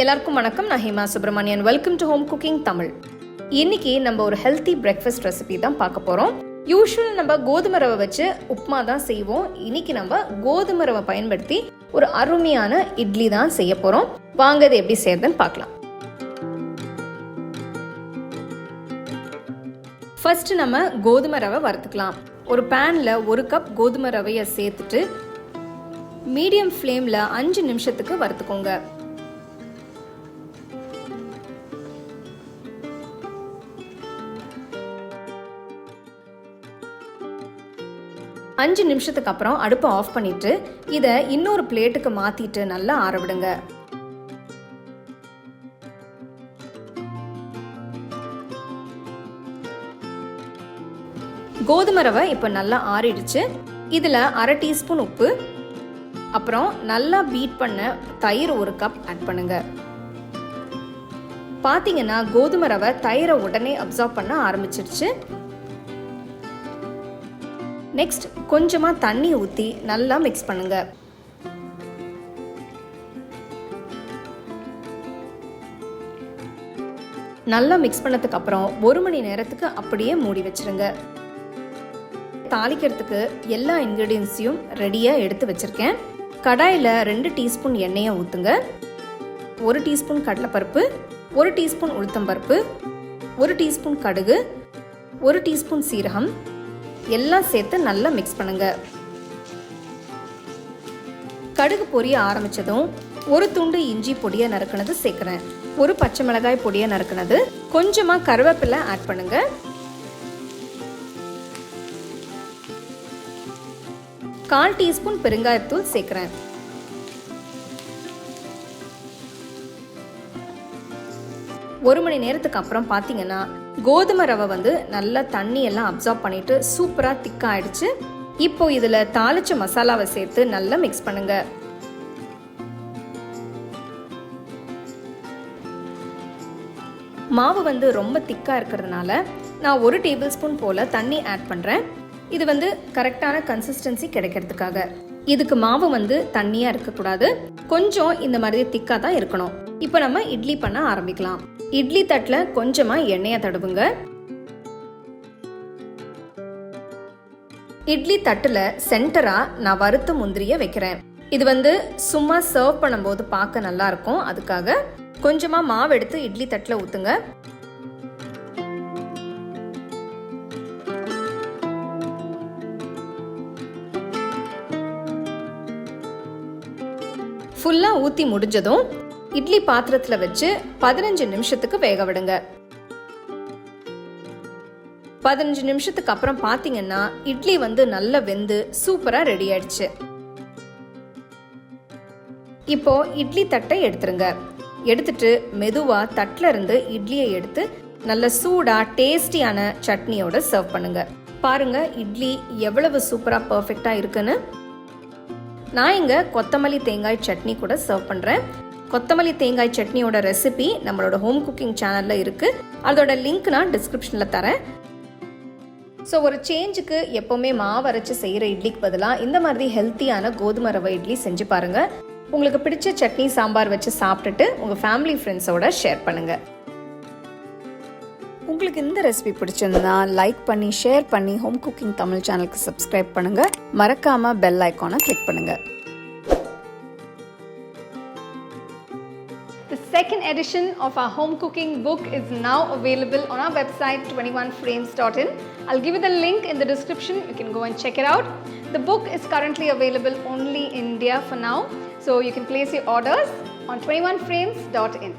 எல்லாருக்கும் வணக்கம். நான் Hema Subramanian. Welcome to home cooking Tamil. இன்னைக்கு நம்ம ஒரு ஹெல்த்தி பிரேக்ஃபாஸ்ட் ரெசிபி தான் பார்க்க போகிறோம். யூஸ்வல் நம்ம கோதுமை ரவை வச்சு உப்புமா தான் செய்வோம். இன்னைக்கு நம்ம கோதுமை ரவை பயன்படுத்தி ஒரு அருமையான இட்லி தான் செய்ய போகிறோம். வாங்க இது எப்படி செய்யறதுன்னு பார்க்கலாம். ஃபர்ஸ்ட் நம்ம கோதுமை ரவை வறுத்துக்கலாம். ஒரு பேனில் 1 கப் கோதுமை ரவையை சேர்த்துட்டு மீடியம் ஃப்ளேமில் 5 நிமிஷத்துக்கு வறுத்துக்கோங்க. அஞ்சு நிமிஷத்துக்கு அப்புறம் அடுப்பை ஆஃப் பண்ணிட்டு இதை இன்னொரு பிளேட்டுக்கு மாத்திட்டு நல்லா ஆற விடுங்க. கோதுமை ரவை இப்போ நல்லா ஆறிடுச்சு. இதில் 1/2 டீஸ்பூன் உப்பு, அப்புறம் நல்லா பீட் பண்ண தயிர் 1 கப் ஆட் பண்ணுங்க. பார்த்தீங்கன்னா கோதுமை ரவை தயிரை உடனே அப்சார்ப் பண்ண ஆரம்பிச்சிருச்சு. நெக்ஸ்ட் கொஞ்சமாக தண்ணி ஊற்றி நல்லா மிக்ஸ் பண்ணுங்க. நல்லா மிக்ஸ் பண்ணதுக்கு அப்புறம் 1 மணி நேரத்துக்கு அப்படியே மூடி வச்சிருங்க. தாளிக்கிறதுக்கு எல்லா இன்க்ரீடியன்ஸையும் ரெடியாக எடுத்து வச்சிருக்கேன். கடாயில் 2 டீஸ்பூன் எண்ணெயை ஊற்றுங்க. 1 டீஸ்பூன் கடலைப்பருப்பு, 1 டீஸ்பூன் உளுத்தம்பருப்பு, 1 டீஸ்பூன் கடுகு, 1 டீஸ்பூன் சீரகம் எல்லாம் சேர்த்து நல்லா மிக்ஸ் பண்ணுங்க. கடுகு பொரிய ஆரம்பிச்சதும் 1 துண்டு இஞ்சி பொடியை நறுக்கினது சேர்க்கிறேன். 1 பச்சை மிளகாய் பொடியை நறுக்கினது, கொஞ்சமாக கருவேப்பிலை ஆட் பண்ணுங்க. கால் டீஸ்பூன் பெருங்காயத்தூள் சேர்க்கிறேன். ஒரு மணி நேரத்துக்கு அப்புறம் பார்த்தீங்கன்னா கோதுமை ரவை நல்லா தண்ணி எல்லாம் அப்சார்ப் பண்ணிட்டு சூப்பராக திக்காக ஆயிடுச்சு. இப்போ இதில் தாளிச்ச மசாலாவை சேர்த்து நல்லா மிக்ஸ் பண்ணுங்க. மாவு ரொம்ப திக்காக இருக்கிறதுனால நான் 1 டேபிள் ஸ்பூன் போல் தண்ணி ஆட் பண்ணுறேன். இது கரெக்டான கன்சிஸ்டன்சி கிடைக்கிறதுக்காக. இதுக்கு மாவு தண்ணியாக இருக்கக்கூடாது, கொஞ்சம் இந்த மாதிரி திக்காக தான் இருக்கணும். இப்போ நம்ம இட்லி பண்ண ஆரம்பிக்கலாம். இட்லி தட்டில் கொஞ்சமாக எண்ணெயை தடவுங்க. இட்லி தட்டில் சென்டராக நான் வறுத்த முந்திரியை வைக்கிறேன். இது சும்மா சர்வ் பண்ணும்போது பார்க்க நல்லா இருக்கும். அதுக்காக கொஞ்சமாக மாவு எடுத்து இட்லி தட்டில் ஊற்றுங்க. ஃபுல்லாக ஊற்றி முடிஞ்சதும் இட்லி பாத்திரத்தில் வச்சு 15 நிமிஷத்துக்கு வேக விடுங்க. 15 நிமிஷத்துக்கு அப்புறம் பார்த்தீங்கன்னா இட்லி நல்லா வெந்து சூப்பராக ரெடி ஆயிடுச்சு. இப்போ இட்லி தட்டை எடுத்துருங்க. எடுத்துட்டு மெதுவாக தட்டில் இருந்து இட்லியை எடுத்து நல்ல சூடாக டேஸ்டியான சட்னியோட சர்வ் பண்ணுங்க. பாருங்க இட்லி எவ்வளவு சூப்பராக பர்ஃபெக்டாக இருக்குன்னு. நான் இங்கே கொத்தமல்லி தேங்காய் சட்னி கூட சர்வ் பண்ணுறேன். கொத்தமல்லி தேங்காய் சட்னியோட ரெசிபி நம்மளோட ஹோம் குக்கிங் சேனலில் இருக்குது. அதோட லிங்க் நான் டிஸ்கிரிப்ஷனில் தரேன். ஸோ ஒரு சேஞ்சுக்கு எப்போவுமே மாவு அரைச்சி செய்கிற இட்லிக்கு பதிலாக இந்த மாதிரி ஹெல்த்தியான கோதுமை ரவை இட்லி செஞ்சு பாருங்கள். உங்களுக்கு பிடிச்ச சட்னி சாம்பார் வச்சு சாப்பிட்டுட்டு உங்கள் ஃபேமிலி ஃப்ரெண்ட்ஸோட ஷேர் பண்ணுங்கள். உங்களுக்கு இந்த ரெசிபி பிடிச்சிருந்தா லைக் பண்ணி ஷேர் பண்ணி ஹோம் குக்கிங் தமிழ் சேனலுக்கு சப்ஸ்கிரைப் பண்ணுங்கள். மறக்காமல் பெல் ஐக்கானை கிளிக் பண்ணுங்கள். The second edition of our home cooking book is now available on our website 21frames.in. I'll give you the link in the description. You can go and check it out. The book is currently available only in India for now, so you can place your orders on 21frames.in.